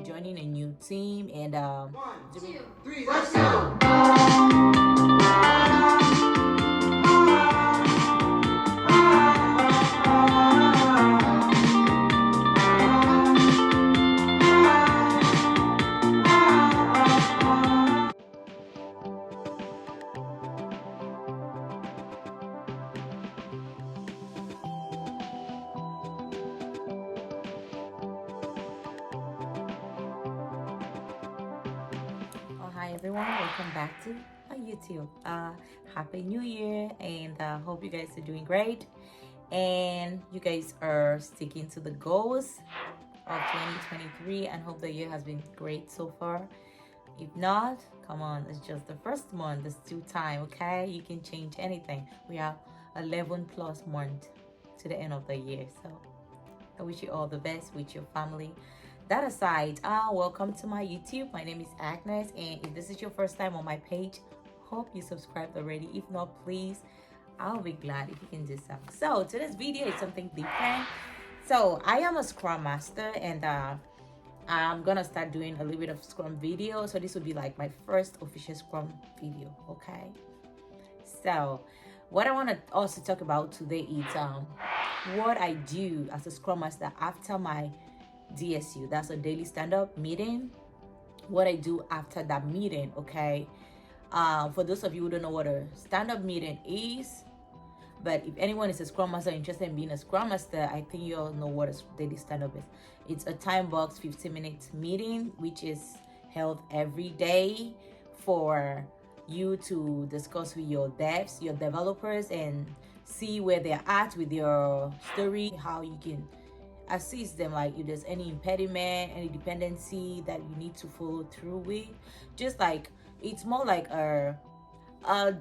you're joining a new team and One, two, three, let's go! hi everyone, welcome back to my YouTube. Happy New Year, and hope you guys are doing great and you guys are sticking to the goals of 2023 and hope the year has been great so far. If not, come on, it's just the first month. There's still time, okay? You can change anything. We have 11 plus months to the end of the year. So I wish you all the best with your family. That aside, welcome to my YouTube. My name is Agnes, and if this is your first time on my page, hope you subscribed already. If not, please, I'll be glad if you can do so. So today's video is something different. So I am a Scrum Master, and I'm gonna start doing a little bit of Scrum video. So this will be like my first official Scrum video, okay? So what I want to also talk about today is what I do as a Scrum Master after my DSU. That's a daily stand-up meeting. What I do after that meeting, okay? For those of you who don't know what a stand-up meeting is, but if anyone is a Scrum Master interested in being a Scrum Master, I think you all know what a daily stand-up is. It's a time box 15-minute meeting which is held every day for you to discuss with your devs, your developers, and see where they're at with your story, how you can assist them, like if there's any impediment, any dependency that you need to follow through with. Just like it's more like a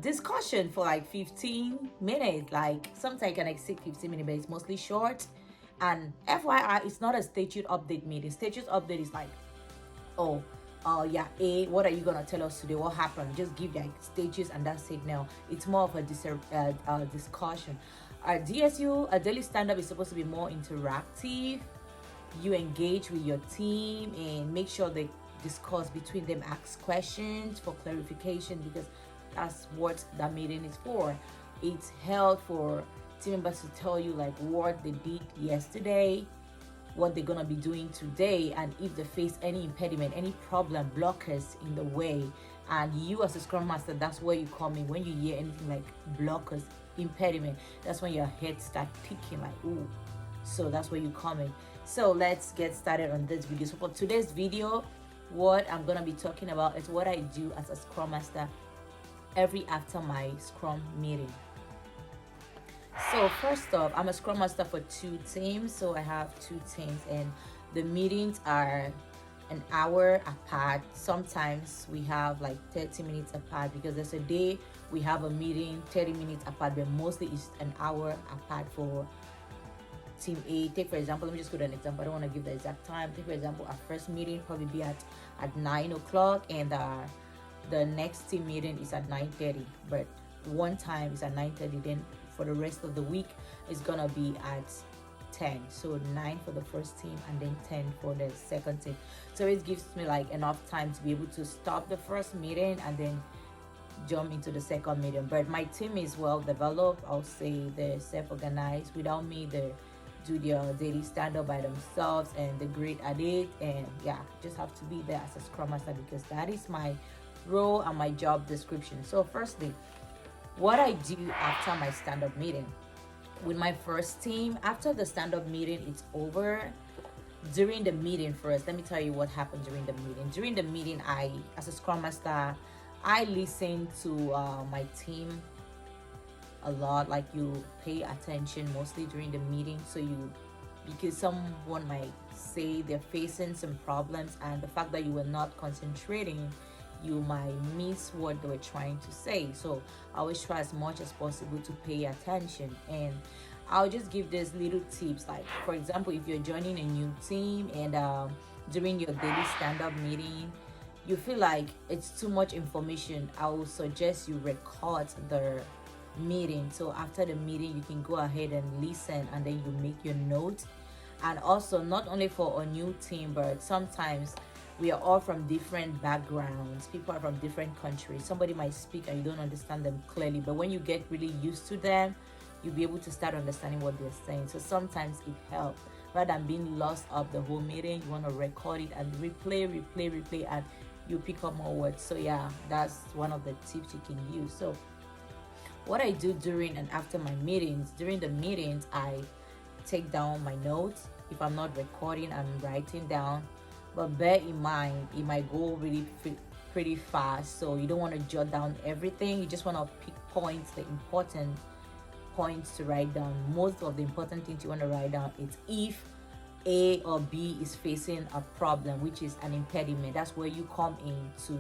discussion for like 15 minutes. Like sometimes it can exceed 15 minutes, but it's mostly short. And FYI, it's not a status update meeting. Status update is like, yeah, what are you gonna tell us today? What happened? Just give like stages and that's it. Now it's more of a discussion. Our DSU, a daily stand-up, is supposed to be more interactive. You engage with your team and make sure they discuss between them, ask questions for clarification, because that's what that meeting is for. It's held for team members to tell you like what they did yesterday, what they're gonna be doing today, and if they face any impediment, any problem, blockers in the way. And you as a Scrum Master, that's where you come in. When you hear anything like blockers, impediment, that's when your head start ticking like, ooh. So that's where you come in. So let's get started on this video. So for today's video, what I'm gonna be talking about is what I do as a Scrum Master every after my Scrum meeting. So first off, I'm a Scrum Master for 2 teams. So I have 2 teams and the meetings are an hour apart. Sometimes we have like 30 minutes apart because there's a day we have a meeting 30 minutes apart, but mostly it's an hour apart for team A. Take for example, let me just go to an example. I don't want to give the exact time. Take for example, our first meeting probably be at 9 o'clock and the next team meeting is at 9:30, but one time is at 9:30. Then for the rest of the week it's gonna be at 10. So 9 for the first team and then 10 for the second team. So it gives me like enough time to be able to stop the first meeting and then jump into the second meeting. But my team is well developed. I'll say they're self-organized. Without me, they do their daily stand-up by themselves and they're great at it. And yeah, just have to be there as a Scrum Master because that is my role and my job description. So firstly, what I do after my stand-up meeting with my first team, after the stand-up meeting is over, during the meeting first, let me tell you what happened during the meeting. During the meeting, I, as a Scrum Master, I listen to my team a lot. Like you pay attention mostly during the meeting, so you, because someone might say they're facing some problems and the fact that you were not concentrating, you might miss what they were trying to say. So I always try as much as possible to pay attention, and I'll just give these little tips. Like for example, if you're joining a new team and during your daily stand-up meeting you feel like it's too much information, I will suggest you record the meeting. So after the meeting you can go ahead and listen and then you make your notes. And also not only for a new team, but sometimes we are all from different backgrounds. People are from different countries. Somebody might speak and you don't understand them clearly, but when you get really used to them, you'll be able to start understanding what they're saying. So sometimes it helps. Rather than being lost up the whole meeting, you want to record it and replay, and you pick up more words. So yeah, that's one of the tips you can use. So what I do during and after my meetings, during the meetings, I take down my notes. If I'm not recording, I'm writing down. But bear in mind, it might go really pretty fast. So you don't want to jot down everything. You just want to pick points, the important points to write down. Most of the important things you want to write down is if A or B is facing a problem, which is an impediment. That's where you come in to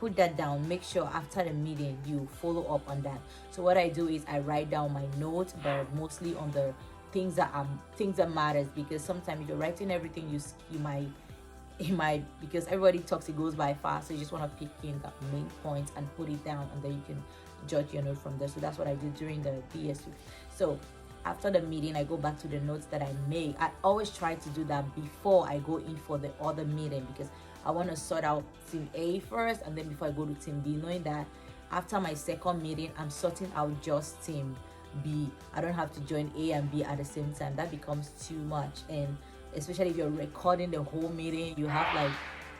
put that down. Make sure after the meeting you follow up on that. So what I do is I write down my notes, but mostly on the things that matters, because sometimes if you're writing everything, you might because everybody talks, it goes by fast. So you just want to pick in the main points and put it down, and then you can judge your note from there. So that's what I do during the DSU. So after the meeting, I go back to the notes that I made. I always try to do that before I go in for the other meeting, because I want to sort out team A first, and then before I go to team B, knowing that after my second meeting, I'm sorting out just team B. I don't have to join A and B at the same time. That becomes too much. And especially if you're recording the whole meeting, you have like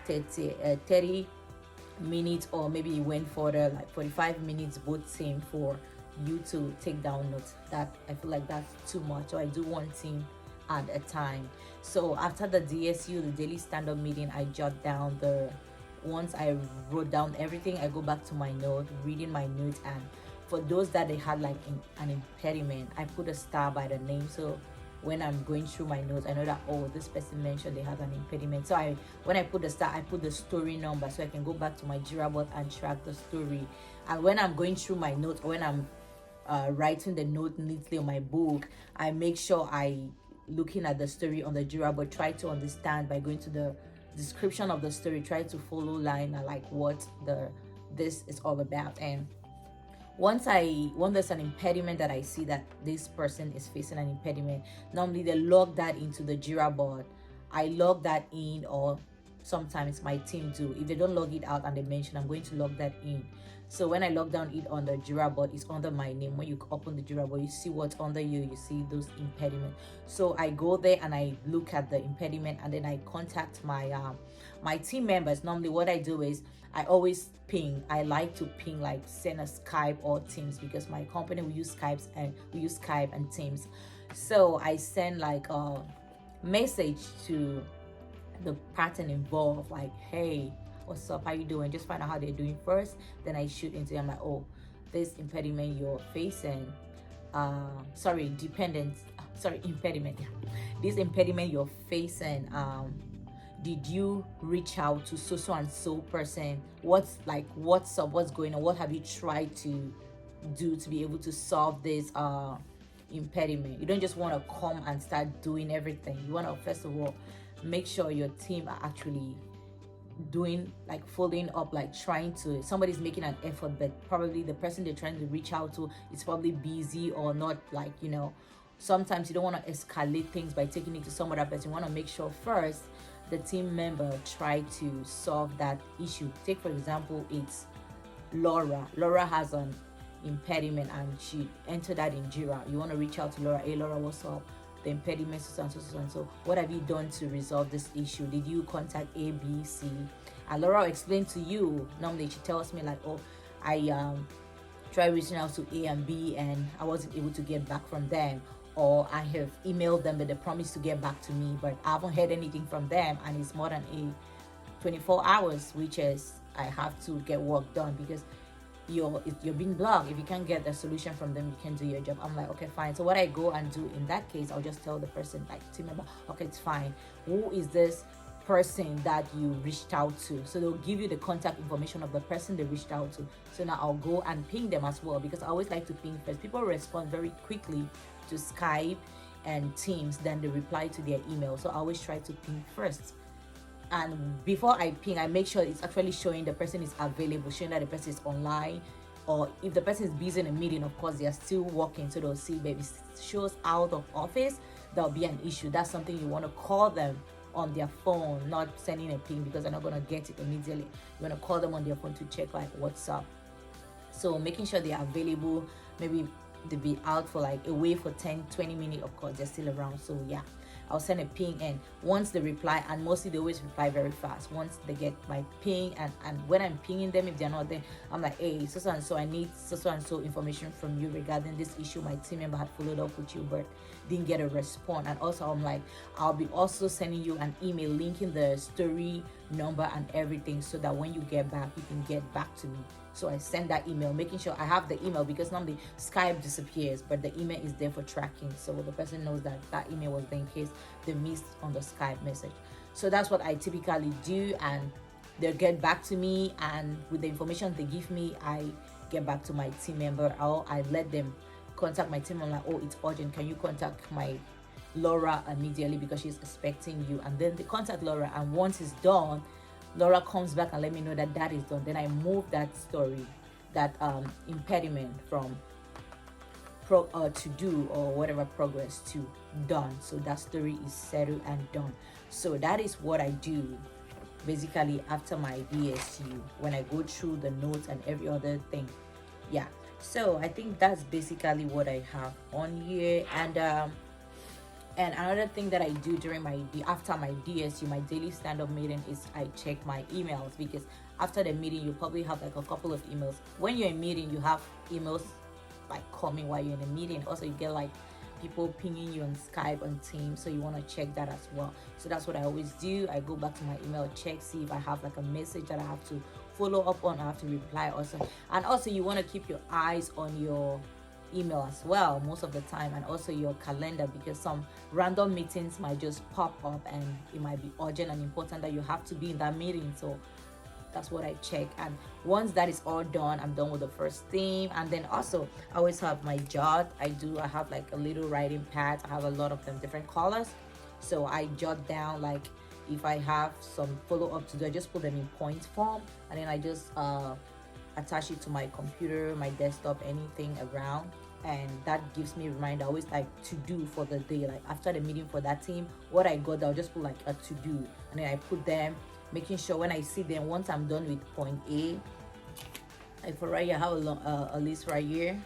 30 minutes, or maybe you went for the like 45 minutes both team for you to take down notes. That I feel like that's too much. So I do one team at a time. So after the DSU, the daily stand-up meeting, I jot down once I wrote down everything, I go back to my note, reading my notes, and for those that they had like an impediment, I put a star by the name. So when I'm going through my notes, I know that, oh, this person mentioned they have an impediment. So when I put the star, I put the story number, so I can go back to my Jira board and track the story. And when I'm going through my notes, or when I'm writing the note neatly on my book, I make sure I looking at the story on the Jira board, try to understand by going to the description of the story, try to follow line and like what this is all about. And when there's an impediment that I see that this person is facing an impediment, normally they log that into the Jira board. I log that in, or sometimes my team do. If they don't log it out and they mention, I'm going to log that in. So when I log down it on the Jira board, it's under my name. When you open the Jira board, you see what's under you see those impediments. So I go there and I look at the impediment, and then I contact my team members. Normally what I do is I always ping. I like to ping, like send a Skype or Teams, because my company we use Skype and Teams. So I send like a message to the person involved, like, hey, what's up, how you doing? Just find out how they're doing first, then I shoot into them like, oh, this impediment you're facing, impediment, yeah. This impediment you're facing, did you reach out to so and so person? What's up, what's going on, what have you tried to do to be able to solve this impediment? You don't just want to come and start doing everything. You want to first of all make sure your team are actually doing, like, following up, like trying to, somebody's making an effort, but probably the person they're trying to reach out to is probably busy or not, like, sometimes you don't want to escalate things by taking it to some other person. You want to make sure first the team member try to solve that issue. Take for example, it's Laura has an impediment and she entered that in Jira. You want to reach out to Laura. Hey Laura, what's up? The impediment, so and so. What have you done to resolve this issue? Did you contact A, B, C? And Laura will explain to you. Normally she tells me like, oh, I tried reaching out to A and B and I wasn't able to get back from them, or I have emailed them but they promised to get back to me, but I haven't heard anything from them, and it's more than 24 hours, which is I have to get work done because you're being blocked. If you can't get a solution from them, you can't do your job. I'm like, okay, fine. So what I go and do in that case, I'll just tell the person, like team member, okay, it's fine. Who is this person that you reached out to? So they'll give you the contact information of the person they reached out to. So now I'll go and ping them as well, because I always like to ping first. People respond very quickly to Skype and Teams, then they reply to their email. So I always try to ping first. And before I ping, I make sure it's actually showing the person is available, showing that the person is online. Or if the person is busy in a meeting, of course they are still working, so they'll see, but if it shows out of office, there'll be an issue. That's something you want to call them on their phone, not sending a ping because they're not gonna get it immediately. You're gonna call them on their phone to check like what's up. So making sure they are available, maybe they be out for like away for 10-20 minutes, of course they're still around. So yeah, I'll send a ping, and once they reply, and mostly they always reply very fast once they get my ping, and when I'm pinging them, if they're not there, I'm like, hey, so and so, I need so and so information from you regarding this issue. My team member had followed up with you but didn't get a response. And also I'm like, I'll be also sending you an email linking the story number and everything, so that when you get back, you can get back to me. So I send that email, making sure I have the email, because normally Skype disappears, but the email is there for tracking. So the person knows that that email was there in case they missed on the Skype message. So that's what I typically do, and they'll get back to me, and with the information they give me, I get back to my team member, or I let them contact my team. I'm like, oh, it's urgent. Can you contact my Laura immediately because she's expecting you? And then they contact Laura, and once it's done, Laura comes back and let me know that that is done. Then I move that story, that impediment from to do or whatever progress to done. So that story is settled and done. So that is what I do basically after my DSU, when I go through the notes and every other thing. Yeah. So I think that's basically what I have on here. And another thing that I do during after my DSU, my daily stand-up meeting, is I check my emails, because after the meeting you probably have like a couple of emails. When you're in meeting, you have emails like coming while you're in a meeting. Also, you get like people pinging you on Skype, on Teams, so you want to check that as well. So that's what I always do. I go back to my email, check, see if I have like a message that I have to follow up on, I have to reply also. And also you want to keep your eyes on your email as well most of the time, and also your calendar, because some random meetings might just pop up and it might be urgent and important that you have to be in that meeting. So that's what I check. And once that is all done, I'm done with the first theme. And then also I always have my jot. I have like a little writing pad. I have a lot of them, different colors, so I jot down like if I have some follow-up to do, I just put them in point form, and then I just attach it to my computer, my desktop, anything around, and that gives me a reminder. I always like to do for the day, like after the meeting for that team, what I got, I'll just put like a to do, and then I put them, making sure when I see them, once I'm done with point A, like for right here, I have a list right here.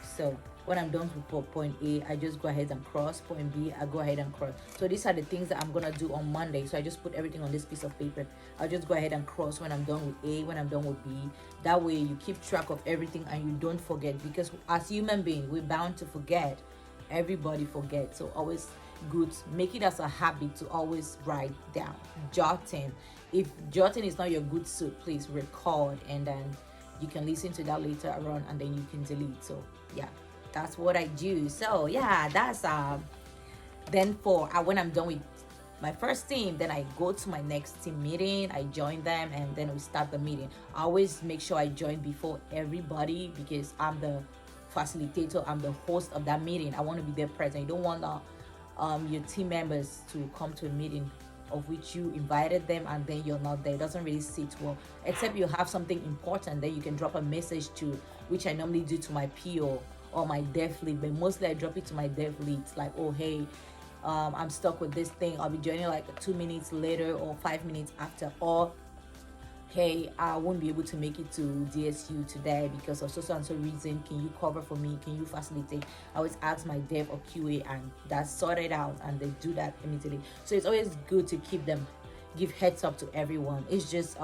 So when I'm done with point A, I just go ahead and cross. Point B, I go ahead and cross. So these are the things that I'm gonna do on Monday. So I just put everything on this piece of paper. I'll just go ahead and cross when I'm done with A, when I'm done with B. That way you keep track of everything and you don't forget, because as human beings, we're bound to forget. Everybody forgets. So always good, make it as a habit to always write down, jotting. If jotting is not your good suit, please record, and then you can listen to that later on, and then you can delete. So yeah, that's what I do. So yeah, that's then for when I'm done with my first team, then I go to my next team meeting, I join them, and then we start the meeting. I always make sure I join before everybody, because I'm the facilitator, I'm the host of that meeting. I want to be there present. You don't want your team members to come to a meeting of which you invited them and then you're not there. It doesn't really sit well, except you have something important, then you can drop a message to, which I normally do to my PO or my dev lead, but mostly I drop it to my dev leads, like, oh hey, I'm stuck with this thing, I'll be joining like 2 minutes later or 5 minutes after, or hey, I won't be able to make it to DSU today because of so and so reason, can you cover for me, can you facilitate? I always ask my dev or QA, and that's sorted out, and they do that immediately. So it's always good to give heads up to everyone. It's just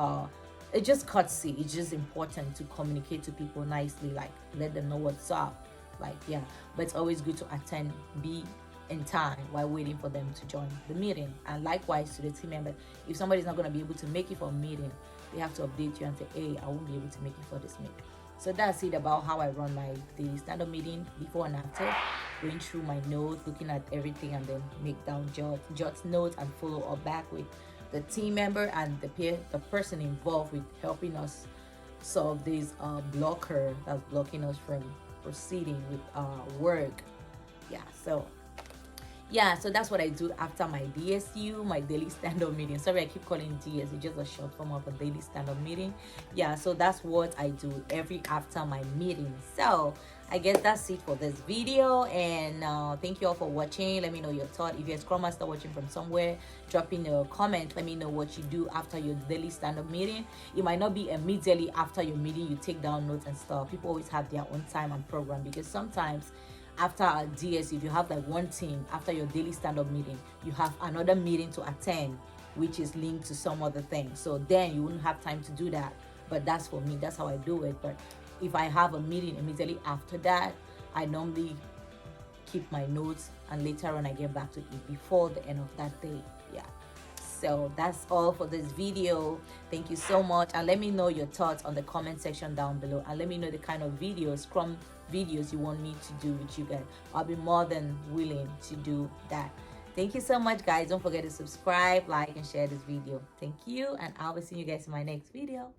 courtesy. It's just important to communicate to people nicely, like let them know what's up, like yeah. But it's always good to attend, be in time while waiting for them to join the meeting. And likewise to the team member, if somebody's not going to be able to make it for a meeting, they have to update you and say, hey, I won't be able to make it for this meeting. So that's it about how I run my daily stand-up meeting, before and after, going through my notes, looking at everything, and then make down jot notes and follow up back with the team member and the person involved with helping us solve this blocker that's blocking us from proceeding with work. So that's what I do after my DSU, my daily stand-up meeting. Sorry, I keep calling it DS. It's just a short form of a daily stand-up meeting. Yeah, so that's what I do every after my meeting. So I guess that's it for this video, and thank you all for watching. Let me know your thought. If you're a Scrum Master watching from somewhere, drop in a comment. Let me know what you do after your daily stand-up meeting. It might not be immediately after your meeting you take down notes and stuff. People always have their own time and program, because sometimes after a DS, if you have like one team, after your daily stand-up meeting, you have another meeting to attend which is linked to some other thing, so then you wouldn't have time to do that. But that's for me, that's how I do it. But if I have a meeting immediately after that, I normally keep my notes, and later on I get back to it before the end of that day. Yeah, so that's all for this video. Thank you so much, and let me know your thoughts on the comment section down below, and let me know the kind of videos, Scrum videos, you want me to do with you guys. I'll be more than willing to do that. Thank you so much, guys. Don't forget to subscribe, like, and share this video. Thank you, and I'll be seeing you guys in my next video.